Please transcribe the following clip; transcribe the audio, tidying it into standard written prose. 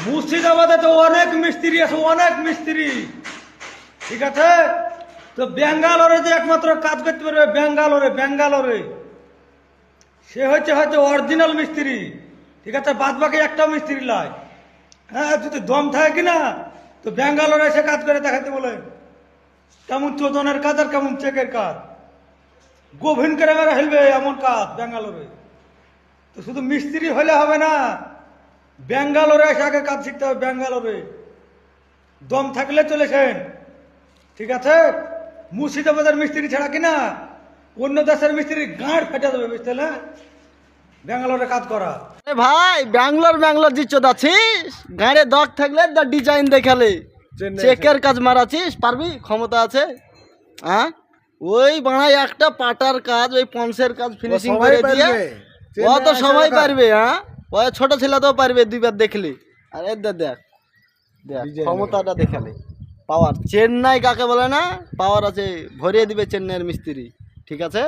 মুর্শিদাবাদে তো অনেক মিস্ত্রি আছে, অনেক মিস্ত্রি, ঠিক আছে। তো ব্যাঙ্গালোরে যে একমাত্র কাজ করতে পারবে, ব্যাঙ্গালোরে সে হচ্ছে হয়তো অরিজিনাল মিস্ত্রি, ঠিক আছে। বাদ বাকি একটাও মিস্ত্রি নয়। হ্যাঁ, যদি দম থাকে কিনা তো ব্যাঙ্গালোরে এসে কাজ করে দেখাতে বলে কেমন চোদনের কাজ আর কেমন চেকের কাজ, গোভিন করে মেরে ফেলবে এমন কাজ ব্যাঙ্গালোরে। তো শুধু মিস্ত্রি হলে হবে না, ব্যাঙ্গালোরে এসে আগে কাজ শিখতে হবে। ব্যাঙ্গালোরে দম থাকলে চলেছেন, ঠিক আছে। মুর্শিদাবাদের মিস্ত্রি ছাড়া কিনা অন্য দেশের মিস্ত্রি গাঁড় ফেটে দেবে, বুঝতে না, ব্যাঙ্গালোরে কাজ করা। এ ভাই ব্যাঙ্গালোর দিচ্ছ আছিস, গাড়ি দগ থাকলে ডিজাইন দেখালে চেকের কাজ মারাছিস, পারবি? ক্ষমতা আছে? হ্যাঁ, ওই বাড়াই একটা পাটার কাজ, ওই পঞ্চের কাজ ফিনিশিং করে দিয়ে ও তো সবাই পারবে। হ্যাঁ, ওই ছোট ছেলে তো পারবে দুইবার দেখলি। আর দেখ দেখ ক্ষমতাটা দেখালে, পাওয়ার। চেন্নাই কাকে বলে না, পাওয়ার আছে, ভরিয়ে দিবে চেন্নাইয়ের মিস্ত্রি, ঠিক আছে।